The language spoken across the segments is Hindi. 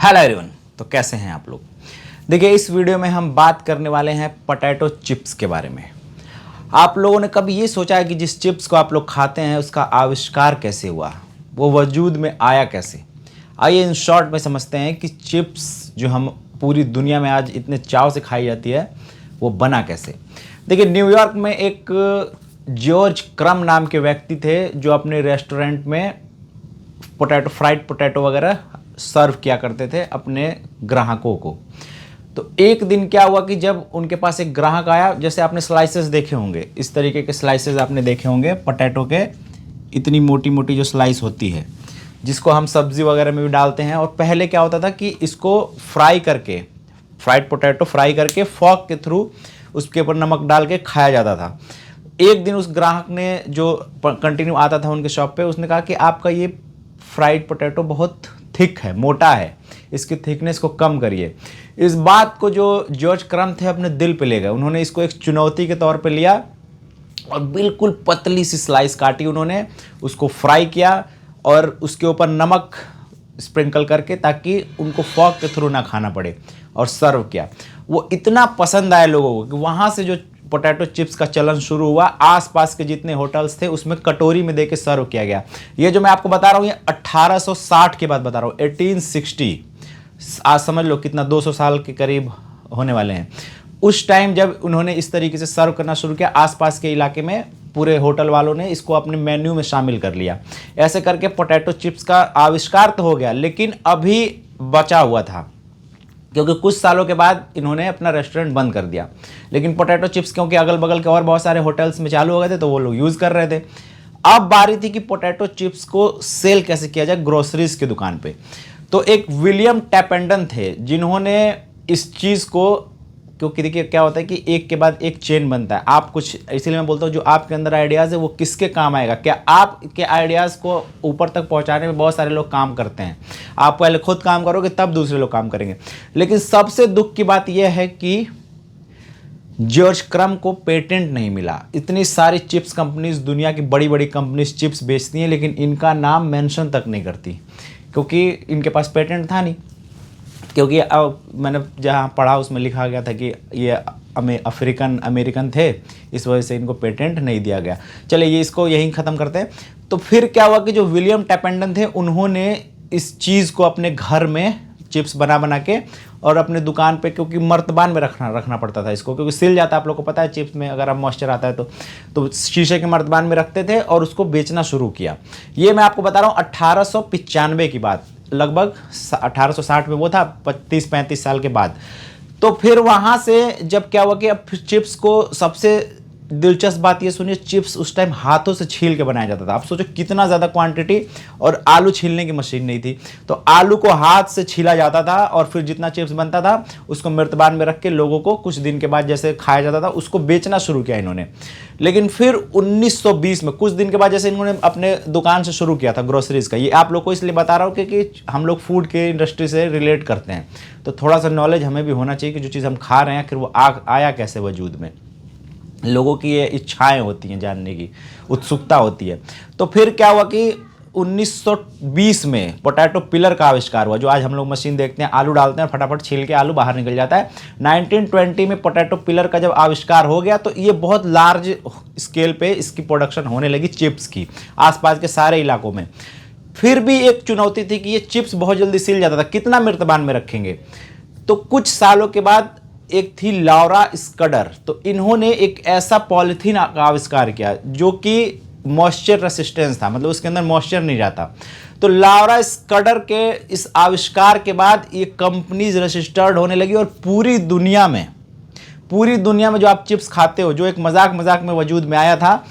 Hello everyone. तो कैसे हैं आप लोग। देखिए, इस वीडियो में हम बात करने वाले हैं पोटैटो चिप्स के बारे में। आप लोगों ने कभी ये सोचा है कि जिस चिप्स को आप लोग खाते हैं उसका आविष्कार कैसे हुआ, वो वजूद में आया कैसे। आइए इन शॉर्ट में समझते हैं कि चिप्स जो हम पूरी दुनिया में आज इतने चाव से खाई जाती है वो बना कैसे। देखिए, न्यूयॉर्क में एक जॉर्ज क्रम नाम के व्यक्ति थे जो अपने रेस्टोरेंट में फ्राइड पोटैटो वगैरह सर्व किया करते थे अपने ग्राहकों को। तो एक दिन क्या हुआ कि जब उनके पास एक ग्राहक आया, जैसे आपने स्लाइसेस देखे होंगे, इस तरीके के स्लाइसेस आपने देखे होंगे पोटैटो के, इतनी मोटी मोटी जो स्लाइस होती है जिसको हम सब्जी वगैरह में भी डालते हैं। और पहले क्या होता था कि इसको फ्राई करके, फ्राइड पोटैटो फ्राई करके फॉर्क के थ्रू उसके ऊपर नमक डाल के खाया जाता था। एक दिन उस ग्राहक ने, जो कंटिन्यू आता था उनके शॉप पे, उसने कहा कि आपका ये फ्राइड पोटैटो बहुत थिक है, मोटा है, इसकी थिकनेस को कम करिए। इस बात को जो जॉर्ज क्रम थे अपने दिल पे ले गए। उन्होंने इसको एक चुनौती के तौर पे लिया और बिल्कुल पतली सी स्लाइस काटी उन्होंने, उसको फ्राई किया और उसके ऊपर नमक स्प्रिंकल करके, ताकि उनको फॉर्क के थ्रू ना खाना पड़े, और सर्व किया। वो इतना पसंद आया लोगों को कि वहाँ से जो पोटैटो चिप्स का चलन शुरू हुआ, आसपास के जितने होटल्स थे उसमें कटोरी में देके सर्व किया गया। ये जो मैं आपको बता रहा हूँ ये 1860 के बाद बता रहा हूँ, 1860। आज समझ लो कितना, 200 साल के करीब होने वाले हैं। उस टाइम जब उन्होंने इस तरीके से सर्व करना शुरू किया, आसपास के इलाके में पूरे होटल वालों ने इसको अपने मेन्यू में शामिल कर लिया। ऐसे करके पोटैटो चिप्स का आविष्कार तो हो गया, लेकिन अभी बचा हुआ था, क्योंकि कुछ सालों के बाद इन्होंने अपना रेस्टोरेंट बंद कर दिया। लेकिन पोटैटो चिप्स क्योंकि अगल बगल के और बहुत सारे होटल्स में चालू हो गए थे, तो वो लोग यूज़ कर रहे थे। अब बारी थी कि पोटैटो चिप्स को सेल कैसे किया जाए ग्रोसरीज की दुकान पे। तो एक विलियम टैपेंडन थे जिन्होंने इस चीज़ को, क्योंकि देखिए क्या होता है कि एक के बाद एक चेन बनता है। आप कुछ, इसीलिए मैं बोलता हूँ जो आपके अंदर आइडियाज़ है वो किसके काम आएगा। क्या आपके आइडियाज़ को ऊपर तक पहुँचाने में बहुत सारे लोग काम करते हैं। आप पहले खुद काम करोगे तब दूसरे लोग काम करेंगे। लेकिन सबसे दुख की बात यह है कि जॉर्ज क्रम को पेटेंट नहीं मिला। इतनी सारी चिप्स कंपनीज, दुनिया की बड़ी बड़ी कंपनीज चिप्स बेचती हैं, लेकिन इनका नाम मेंशन तक नहीं करती, क्योंकि इनके पास पेटेंट था नहीं। क्योंकि अब मैंने जहाँ पढ़ा उसमें लिखा गया था कि ये अमेरिकन थे, इस वजह से इनको पेटेंट नहीं दिया गया। चलिए ये इसको यहीं ख़त्म करते हैं। तो फिर क्या हुआ कि जो विलियम टैपेंडन थे उन्होंने इस चीज़ को अपने घर में चिप्स बना के और अपने दुकान पे, क्योंकि मर्तबान में रखना पड़ता था इसको, क्योंकि सिल जाता है, आप लोग को पता है चिप्स में अगर आप मॉइस्चर आता है तो शीशे के मर्तबान में रखते थे और उसको बेचना शुरू किया। ये मैं आपको बता रहा हूँ 1895 की बात, लगभग 1860 में वो था, 30-35 साल के बाद। तो फिर वहाँ से जब क्या हुआ कि अब चिप्स को, सबसे दिलचस्प बात ये सुनिए, चिप्स उस टाइम हाथों से छील के बनाया जाता था। आप सोचो कितना ज़्यादा क्वांटिटी, और आलू छीलने की मशीन नहीं थी, तो आलू को हाथ से छीला जाता था और फिर जितना चिप्स बनता था उसको मर्तबान में रख के लोगों को कुछ दिन के बाद जैसे खाया जाता था उसको बेचना शुरू किया इन्होंने। लेकिन फिर 1920 में, कुछ दिन के बाद, जैसे इन्होंने अपने दुकान से शुरू किया था ग्रोसरीज का। ये आप लोग को इसलिए बता रहा हूँ क्योंकि हम लोग फूड के इंडस्ट्री से रिलेट करते हैं, तो थोड़ा सा नॉलेज हमें भी होना चाहिए कि जो चीज़ हम खा रहे हैं आखिर वो आया कैसे वजूद में। लोगों की ये इच्छाएं होती हैं, जानने की उत्सुकता होती है। तो फिर क्या हुआ कि 1920 में पोटैटो पिलर का आविष्कार हुआ, जो आज हम लोग मशीन देखते हैं, आलू डालते हैं फटाफट छील के आलू बाहर निकल जाता है। 1920 में पोटैटो पिलर का जब आविष्कार हो गया तो ये बहुत लार्ज स्केल पे इसकी प्रोडक्शन होने लगी चिप्स की, आसपास के सारे इलाकों में। फिर भी एक चुनौती थी कि ये चिप्स बहुत जल्दी सिल जाता था, कितना मर्तबान में रखेंगे। तो कुछ सालों के बाद एक थी लॉरा स्कडर, तो इन्होंने एक ऐसा पॉलीथीन का आविष्कार किया जो कि मॉइस्चर रेसिस्टेंस था, मतलब उसके अंदर मॉइस्चर नहीं जाता। तो लॉरा स्कडर के इस आविष्कार के बाद ये कंपनीज रजिस्टर्ड होने लगी, और पूरी दुनिया में जो आप चिप्स खाते हो, जो एक मजाक में वजूद में आया था,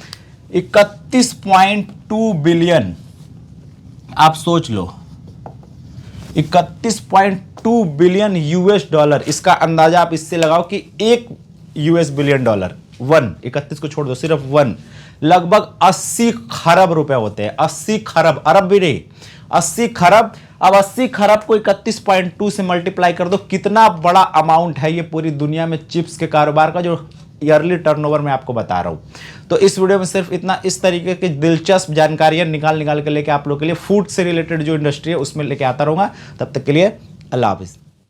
31.2 बिलियन, आप सोच लो 31.2 बिलियन $, इसका अंदाजा आप इससे लगाओ कि $1 बिलियन, 31 को छोड़ दो, सिर्फ 1, लगभग 80 खरब रुपए होते हैं। 80 खरब, अरब भी नहीं, 80 खरब। अब 80 खरब को 31.2 से मल्टीप्लाई कर दो, कितना बड़ा अमाउंट है ये पूरी दुनिया में चिप्स के कारोबार का, जो ईयरली टर्नओवर मैं आपको बता रहा हूँ। तो इस वीडियो में सिर्फ इतना, इस तरीके की दिलचस्प जानकारियाँ निकाल के लेके आप लोग के लिए फूड से रिलेटेड जो इंडस्ट्री है उसमें लेके आता रहूँगा। तब तक के लिए अल्लाह हाफिज़।